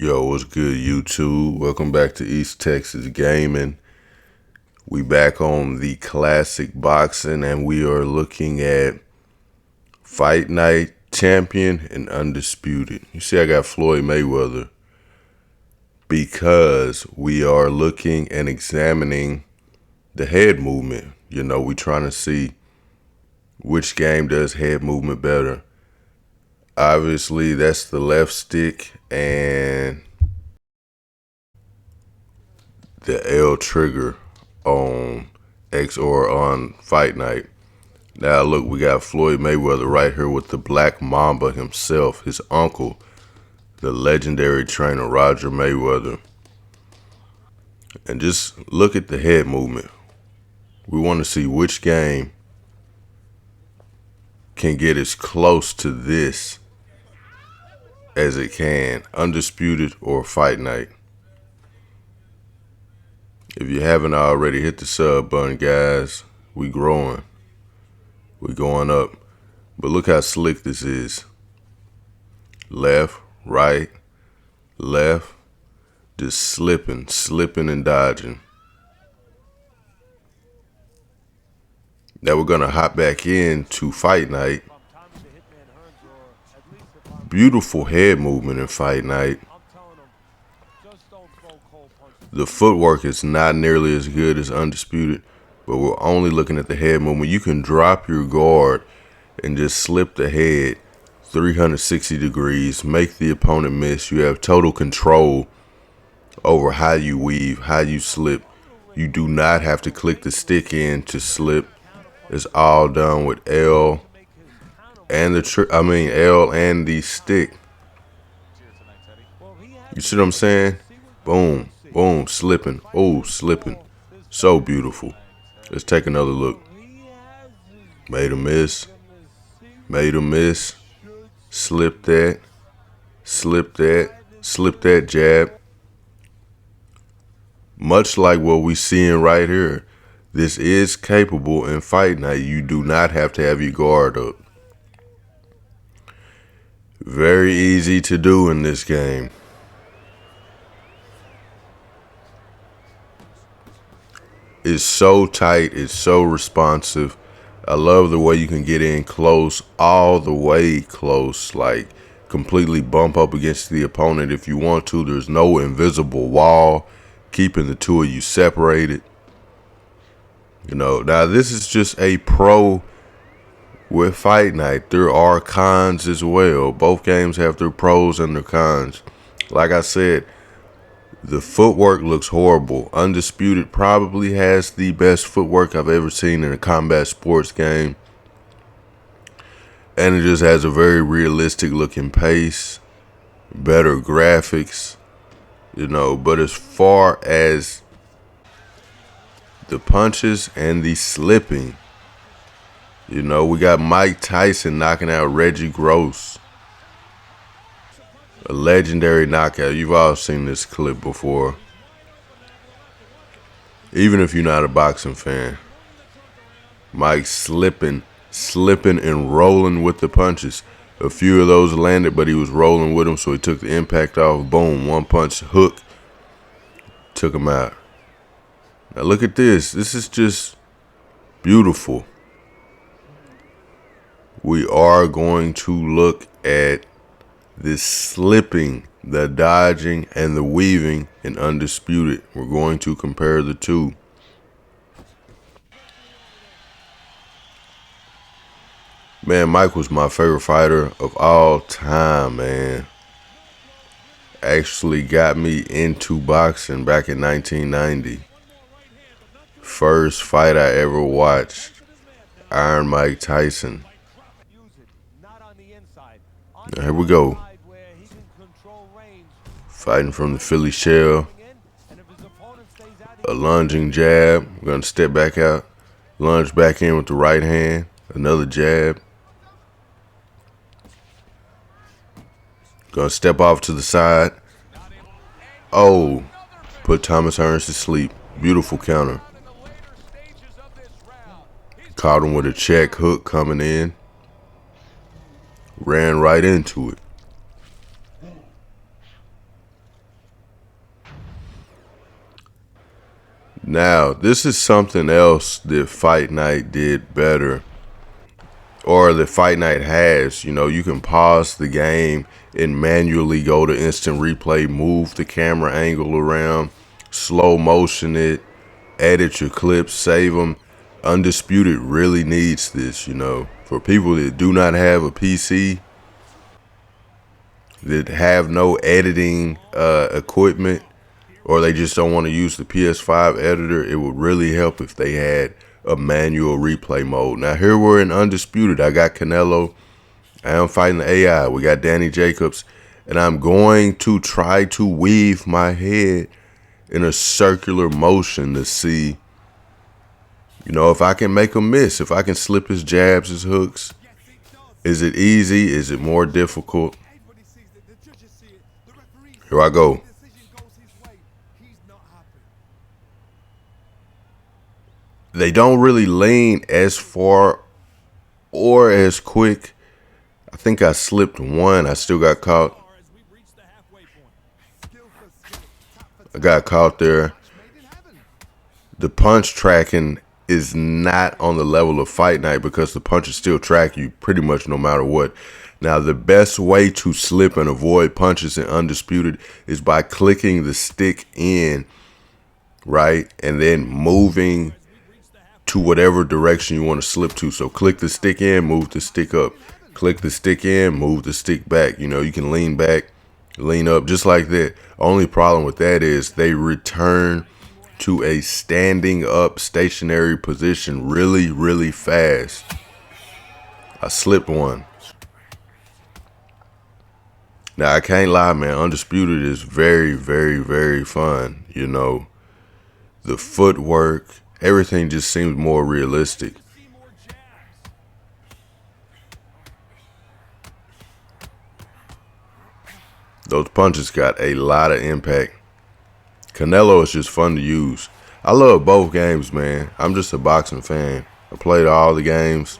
Yo, what's good, YouTube? Welcome back to East Texas Gaming. We back on the classic boxing, and we are looking at Fight Night Champion and Undisputed. You see, I got Floyd Mayweather because we are looking and examining the head movement. You know, we trying to see which game does head movement better. Obviously, that's the left stick and the L trigger on X or on Fight Night. Now look, we got Floyd Mayweather right here with the Black Mamba himself, his uncle, the legendary trainer Roger Mayweather. And just look at the head movement. We want to see which game can get as close to this as it can, Undisputed or Fight Night. If you haven't already, hit the sub button, guys. We growing. We going up. But look how slick this is. Left, right, left. Just slipping and dodging. Now we're going to hop back into Fight Night. Beautiful head movement in Fight Night. The footwork is not nearly as good as Undisputed, but we're only looking at the head movement. You can drop your guard and just slip the head 360 degrees, make the opponent miss. You have total control over how you weave, how you slip. You do not have to click the stick in to slip. It's all done with L and L and the stick. You see what I'm saying? Boom, boom, slipping. Oh, slipping. So beautiful. Let's take another look. Made a miss. Made a miss. Slip that. Slip that. Slip that jab. Much like what we seeing right here, this is capable in Fight Night. You do not have to have your guard up. Very easy to do in this game. It's so tight. It's so responsive. I love the way you can get in close, all the way close, like completely bump up against the opponent if you want to. There's no invisible wall keeping the two of you separated. You know, now this is just a pro with Fight Night. There are cons as well. Both games have their pros and their cons. Like I said, the footwork looks horrible. Undisputed probably has the best footwork I've ever seen in a combat sports game. And it just has a very realistic looking pace, better graphics, you know. But as far as the punches and the slipping, you know, we got Mike Tyson knocking out Reggie Gross. A legendary knockout. You've all seen this clip before. Even if you're not a boxing fan. Mike slipping and rolling with the punches. A few of those landed, but he was rolling with them, so he took the impact off. Boom, one punch, hook. Took him out. Now look at this. This is just beautiful. We are going to look at this slipping, the dodging, and the weaving in Undisputed. We're going to compare the two. Man, Mike was my favorite fighter of all time, man. Actually got me into boxing back in 1990. First fight I ever watched, Iron Mike Tyson. Now here we go. Fighting from the Philly shell. A lunging jab. We're going to step back out. Lunge back in with the right hand. Another jab. Going to step off to the side. Oh, put Thomas Hearns to sleep. Beautiful counter. Caught him with a check hook coming in. Ran right into it. Now, this is something else that Fight Night did better, or that Fight Night has. You know, you can pause the game and manually go to instant replay, move the camera angle around, slow motion it, edit your clips, save them. Undisputed really needs this, you know. For people that do not have a PC, that have no editing equipment, or they just don't want to use the PS5 editor, it would really help if they had a manual replay mode. Now here we're in Undisputed. I got Canelo. I am fighting the AI. We got Danny Jacobs. And I'm going to try to weave my head in a circular motion to see, you know, if I can make him miss, if I can slip his jabs, his hooks. Is it easy? Is it more difficult? Here I go. They don't really lean as far or as quick. I think I slipped one. I still got caught. I got caught there. The punch tracking is not on the level of Fight Night because the punches still track you pretty much no matter what. Now, the best way to slip and avoid punches in Undisputed is by clicking the stick in, right? And then moving to whatever direction you want to slip to. So click the stick in, move the stick up. Click the stick in, move the stick back. You know, you can lean back, lean up, just like that. Only problem with that is they return to a standing up stationary position really, really fast. I slipped one. Now, I can't lie, man. Undisputed is very, very, very fun. You know, the footwork, everything just seems more realistic. Those punches got a lot of impact. Canelo is just fun to use. I love both games, man. I'm just a boxing fan. I played all the games.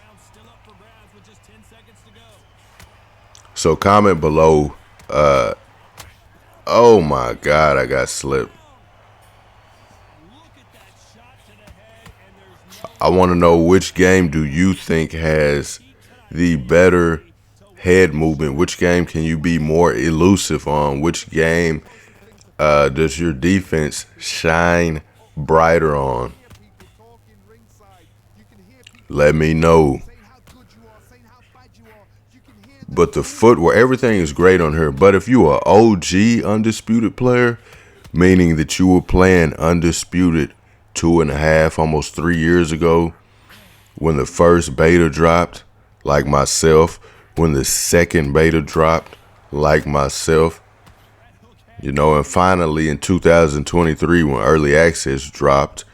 So comment below. Oh my God, I got slipped. I want to know, which game do you think has the better head movement? Which game can you be more elusive on? Which game does your defense shine brighter on? Let me know. But the footwork, everything is great on her. But if you are OG Undisputed player, meaning that you were playing Undisputed 2.5, almost 3 years ago, when the first beta dropped, like myself, when the second beta dropped, like myself, you know, and finally in 2023, when early access dropped,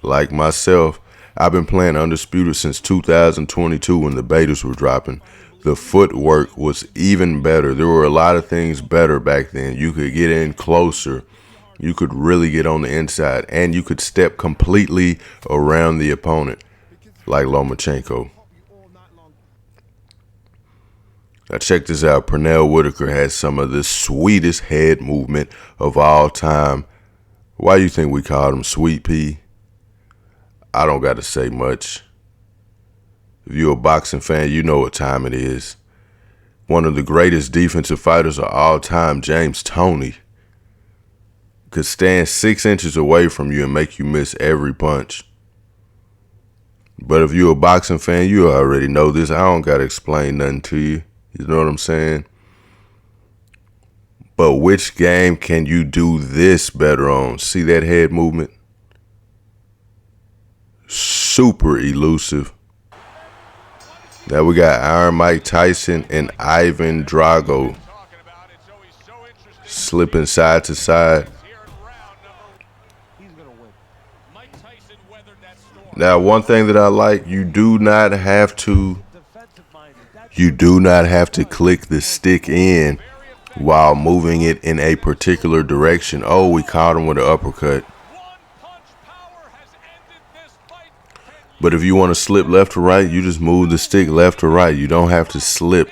like myself, I've been playing Undisputed since 2022 when the betas were dropping. The footwork was even better. There were a lot of things better back then. You could get in closer. You could really get on the inside. And you could step completely around the opponent, like Lomachenko. Now check this out. Pernell Whitaker has some of the sweetest head movement of all time. Why do you think we called him Sweet Pea? I don't got to say much. If you're a boxing fan, you know what time it is. One of the greatest defensive fighters of all time, James Toney, could stand 6 inches away from you and make you miss every punch. But if you're a boxing fan, you already know this. I don't got to explain nothing to you. You know what I'm saying? But which game can you do this better on? See that head movement? Super elusive. Now we got Iron Mike Tyson and Ivan Drago slipping side to side. Now, one thing that I like, you do not have to click the stick in while moving it in a particular direction. Oh, we caught him with an uppercut. But if you want to slip left or right, you just move the stick left or right. You don't have to slip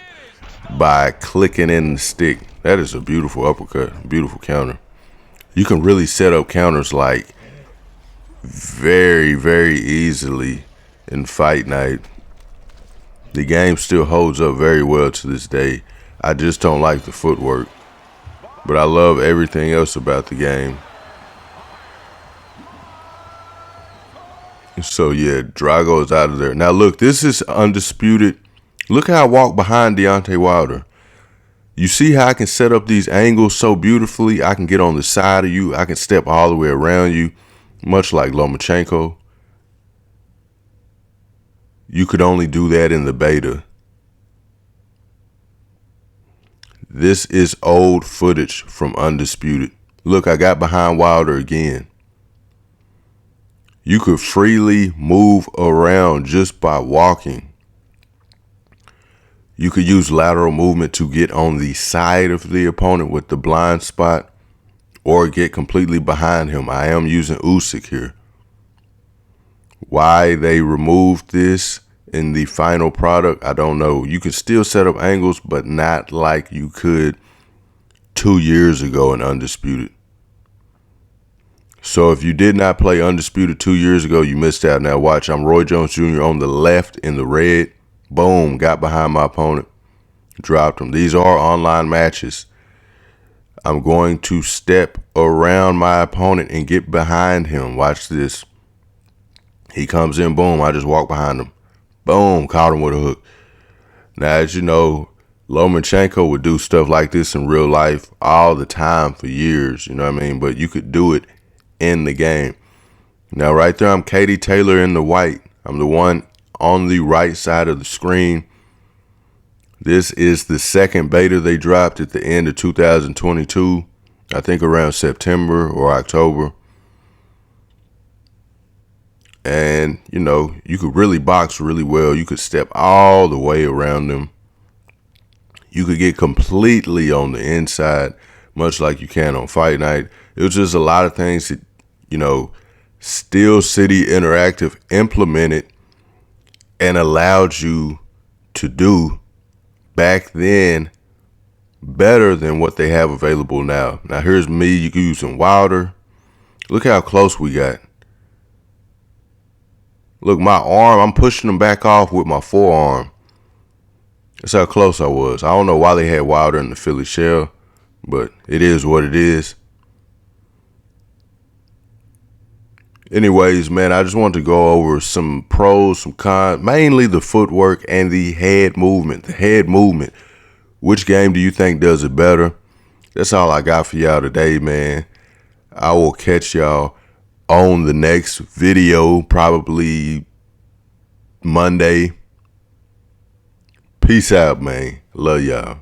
by clicking in the stick. That is a beautiful uppercut, beautiful counter. You can really set up counters like very, very easily in fight night. The game still holds up very well to this day. I just don't like the footwork, but I love everything else about the game. So yeah, Drago is out of there. Now look, this is Undisputed. Look how I walk behind Deontay Wilder. You see how I can set up these angles so beautifully? I can get on the side of you. I can step all the way around you, much like Lomachenko. You could only do that in the beta. This is old footage from Undisputed. Look, I got behind Wilder again. You could freely move around just by walking. You could use lateral movement to get on the side of the opponent with the blind spot or get completely behind him. I am using Usyk here. Why they removed this in the final product, I don't know. You can still set up angles, but not like you could 2 years ago in Undisputed. So if you did not play Undisputed 2 years ago, you missed out. Now watch, I'm Roy Jones Jr. on the left in the red. Boom, got behind my opponent, dropped him. These are online matches. I'm going to step around my opponent and get behind him. Watch this. He comes in, boom, I just walk behind him. Boom, caught him with a hook. Now, as you know, Lomachenko would do stuff like this in real life all the time for years, you know what I mean? But you could do it in the game. Now, right there, I'm Katie Taylor in the white. I'm the one on the right side of the screen. This is the second beta they dropped at the end of 2022. I think around September or October. And, you know, you could really box really well. You could step all the way around them. You could get completely on the inside, much like you can on Fight Night. It was just a lot of things that, you know, Steel City Interactive implemented and allowed you to do back then better than what they have available now. Now, here's me using Wilder. Look how close we got. Look, my arm, I'm pushing him back off with my forearm. That's how close I was. I don't know why they had Wilder in the Philly shell, but it is what it is. Anyways, man, I just wanted to go over some pros, some cons, mainly the footwork and the head movement. The head movement. Which game do you think does it better? That's all I got for y'all today, man. I will catch y'all on the next video, probably Monday. Peace out, man. Love y'all.